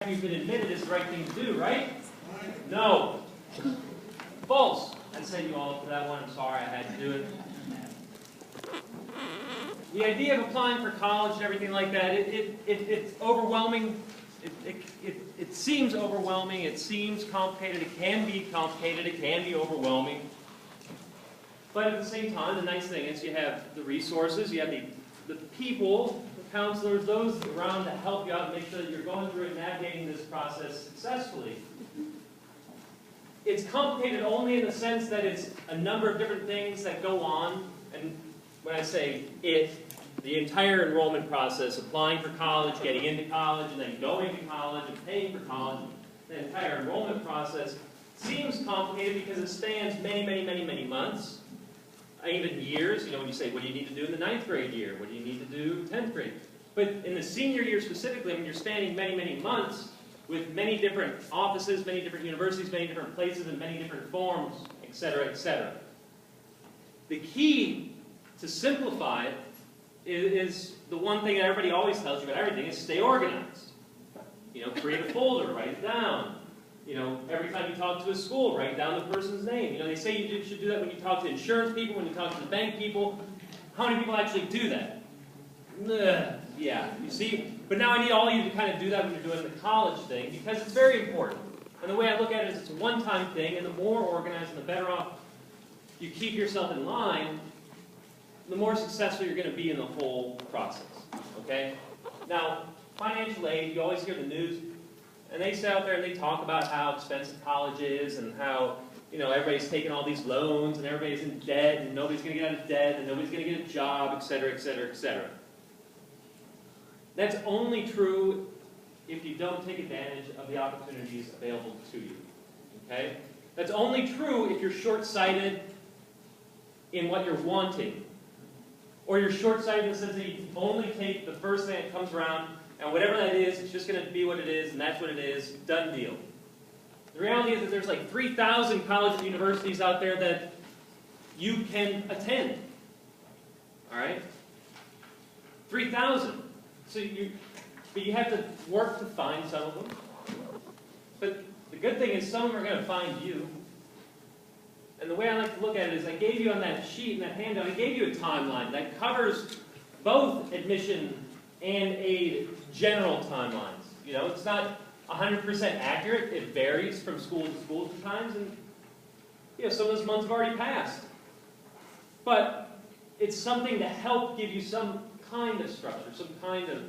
you've been admitted is the right thing to do, right? No. False. I sent you all to that one. I'm sorry I had to do it. The idea of applying for college and everything like that, it's overwhelming. It seems overwhelming. It seems complicated. It can be complicated. It can be overwhelming. But at the same time, the nice thing is you have the resources, you have the people, the counselors, those around to help you out and make sure that you're going through and navigating this process successfully. It's complicated only in the sense that it's a number of different things that go on. And when I say the entire enrollment process, applying for college, getting into college, and then going to college and paying for college, the entire enrollment process seems complicated because it spans many months. Even years, when you say, what do you need to do in the 9th grade year? What do you need to do 10th grade? But in the senior year specifically, when you're spanning many months with many different offices, many different universities, many different places, and many different forms, etc., etc. The key to simplify it is the one thing that everybody always tells you about everything is stay organized. Create a folder, write it down. Every time you talk to a school, write down the person's name. They say you should do that when you talk to insurance people, when you talk to the bank people. How many people actually do that? Yeah, you see? But now I need all of you to kind of do that when you're doing the college thing, because it's very important. And the way I look at it is it's a one-time thing, and the more organized and the better off you keep yourself in line, the more successful you're going to be in the whole process. Okay? Now, financial aid, you always hear the news. And they sit out there and they talk about how expensive college is and how, everybody's taking all these loans and everybody's in debt and nobody's going to get out of debt and nobody's going to get a job, etc., etc., etc. That's only true if you don't take advantage of the opportunities available to you. Okay? That's only true if you're short-sighted in what you're wanting. Or you're short-sighted in the sense that you only take the first thing that comes around. And whatever that is, it's just going to be what it is, and that's what it is, done deal. The reality is that there's like 3,000 colleges and universities out there that you can attend. All right? 3,000. But you have to work to find some of them. But the good thing is some of them are going to find you. And the way I like to look at it is I gave you on that sheet, in that handout, I gave you a timeline that covers both admission and aid general timelines. It's not 100% accurate. It varies from school to school sometimes, and some of those months have already passed. But it's something to help give you some kind of structure, some kind of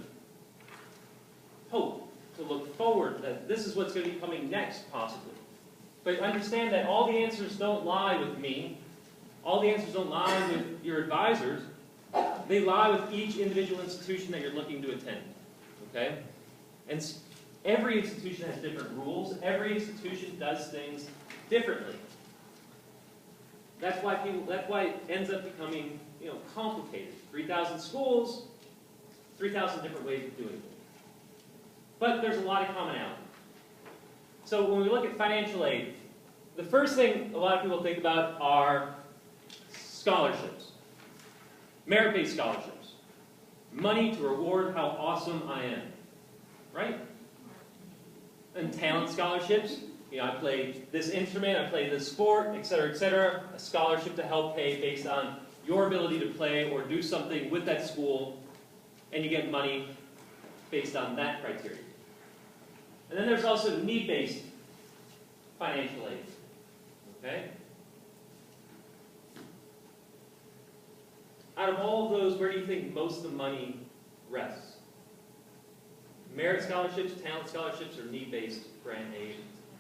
hope to look forward that this is what's going to be coming next, possibly. But understand that all the answers don't lie with me. All the answers don't lie with your advisors. They lie with each individual institution that you're looking to attend. Okay? And every institution has different rules. Every institution does things differently. That's why it ends up becoming, complicated. 3,000 schools, 3,000 different ways of doing things. But there's a lot of commonality. So when we look at financial aid, the first thing a lot of people think about are scholarships. Merit-based scholarships. Money to reward how awesome I am. Right? And talent scholarships. I play this instrument, I play this sport, etc., etc. A scholarship to help pay based on your ability to play or do something with that school, and you get money based on that criteria. And then there's also need-based financial aid. Okay? Out of all of those, where do you think most of the money rests? Merit scholarships, talent scholarships, or need-based grant aid?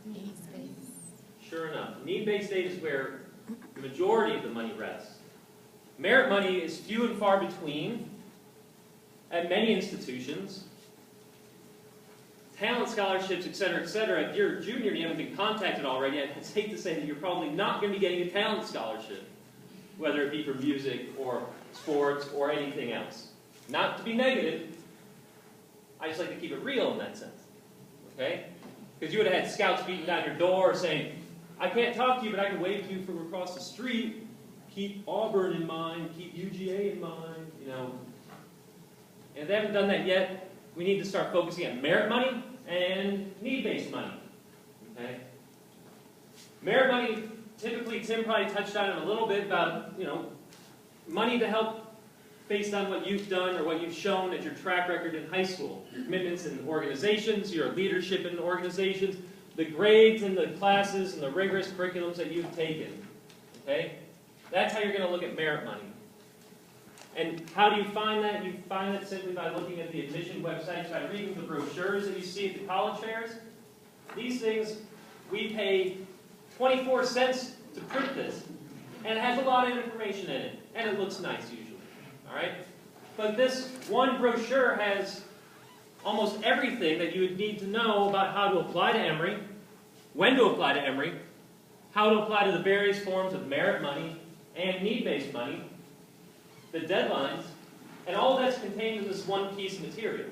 Need-based. Sure enough. Need-based aid is where the majority of the money rests. Merit money is few and far between at many institutions. Talent scholarships, etc., etc. If you're a junior and you haven't been contacted already, I'd hate to say that you're probably not going to be getting a talent scholarship, whether it be for music or sports or anything else. Not to be negative, I just like to keep it real in that sense. Okay? Because you would have had scouts beating down your door saying, I can't talk to you, but I can wave to you from across the street. Keep Auburn in mind, keep UGA in mind, And if they haven't done that yet, we need to start focusing on merit money and need-based money. Okay? Merit money, typically Tim probably touched on it a little bit about, money to help based on what you've done or what you've shown as your track record in high school. Commitments in organizations, your leadership in organizations, the grades in the classes and the rigorous curriculums that you've taken. Okay? That's how you're going to look at merit money. And how do you find that? You find it simply by looking at the admission websites, by reading the brochures that you see at the college fairs. These things, we pay 24 cents to print this. And it has a lot of information in it. And it looks nice usually. All right? But this one brochure has almost everything that you would need to know about how to apply to Emory, when to apply to Emory, how to apply to the various forms of merit money and need-based money, the deadlines, and all that's contained in this one piece of material.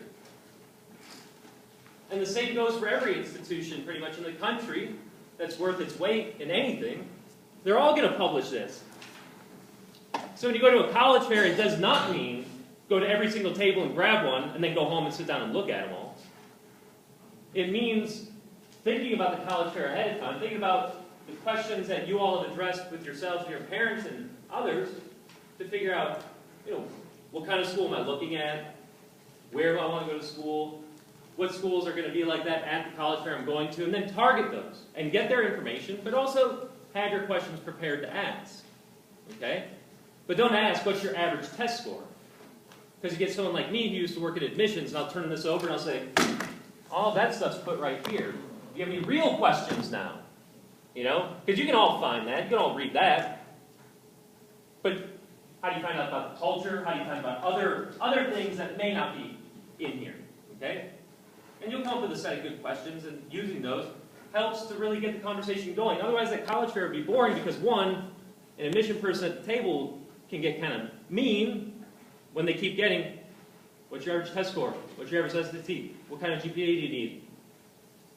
And the same goes for every institution pretty much in the country that's worth its weight in anything. They're all going to publish this. So when you go to a college fair, it does not mean go to every single table and grab one and then go home and sit down and look at them all. It means thinking about the college fair ahead of time, thinking about the questions that you all have addressed with yourselves, your parents, and others to figure out, what kind of school am I looking at? Where do I want to go to school? What schools are going to be like that at the college fair I'm going to? And then target those and get their information, but also have your questions prepared to ask. Okay? But don't ask, what's your average test score? Because you get someone like me who used to work in admissions, and I'll turn this over and I'll say, all that stuff's put right here. Do you have any real questions now? Because you can all find that. You can all read that. But how do you find out about the culture? How do you find out about other things that may not be in here? Okay? And you'll come up with a set of good questions, and using those helps to really get the conversation going. Otherwise, that college fair would be boring because, one, an admission person at the table can get kind of mean when they keep getting, what's your average test score? What's your average SAT? What kind of GPA do you need?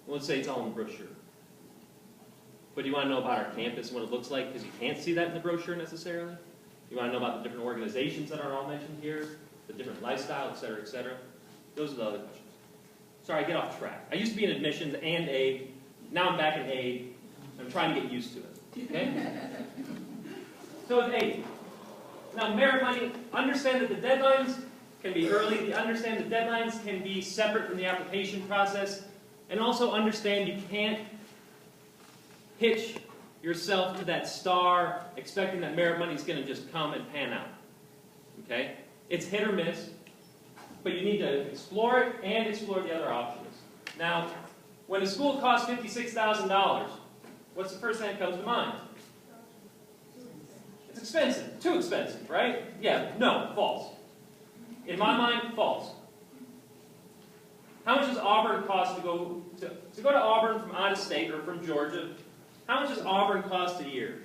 Well, let's say it's all in the brochure. But do you want to know about our campus and what it looks like? Because you can't see that in the brochure necessarily. You want to know about the different organizations that are all mentioned here, the different lifestyle, et cetera, et cetera. Those are the other questions. Sorry, I get off track. I used to be in admissions and aid. Now I'm back in aid. I'm trying to get used to it. Okay? So with aid. Now, merit money, understand that the deadlines can be early. Understand the deadlines can be separate from the application process. And also understand you can't hitch yourself to that star expecting that merit money is going to just come and pan out. Okay? It's hit or miss. But you need to explore it and explore the other options. Now, when a school costs $56,000, what's the first thing that comes to mind? It's expensive. Too expensive, right? Yeah, no, false. In my mind, false. How much does Auburn cost to go to Auburn from out of state or from Georgia? How much does Auburn cost a year?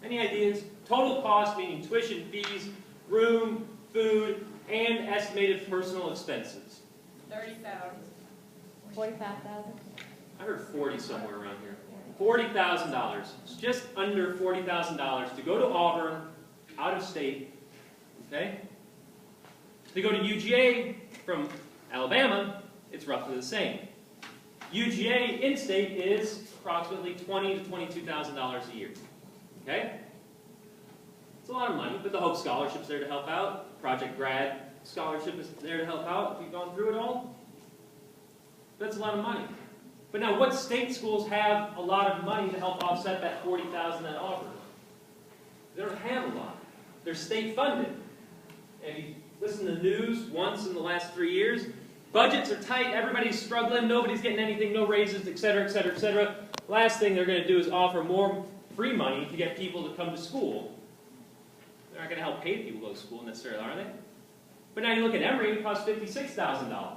Any ideas? Total cost, meaning tuition, fees, room, food, and estimated personal expenses. 30,000. 45,000. I heard 40 somewhere around here. $40,000. It's just under $40,000 to go to Auburn, out of state. Okay? To go to UGA from Alabama, it's roughly the same. UGA in-state is approximately $20,000 to $22,000 a year. Okay? It's a lot of money, but the Hope Scholarship's there to help out. Project Grad Scholarship is there to help out if you've gone through it all. That's a lot of money. But now, what state schools have a lot of money to help offset that $40,000 that Auburn? They don't have a lot. They're state funded. And you listen to the news once in the last 3 years, budgets are tight, everybody's struggling, nobody's getting anything, no raises, et cetera, et cetera, et cetera. Last thing they're going to do is offer more free money to get people to come to school. They're not going to help pay people to go to school necessarily, are they? But now you look at Emory, it costs $56,000.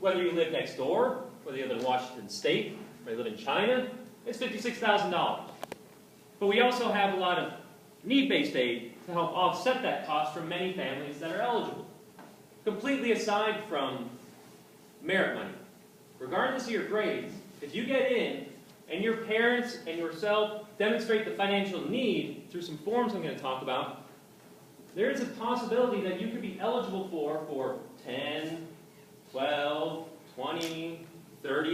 Whether you live next door, whether you live in Washington State, or you live in China, it's $56,000. But we also have a lot of need-based aid to help offset that cost from many families that are eligible. Completely aside from merit money. Regardless of your grades, if you get in and your parents and yourself demonstrate the financial need through some forms I'm going to talk about, there is a possibility that you could be eligible for 10, 12, 20, 30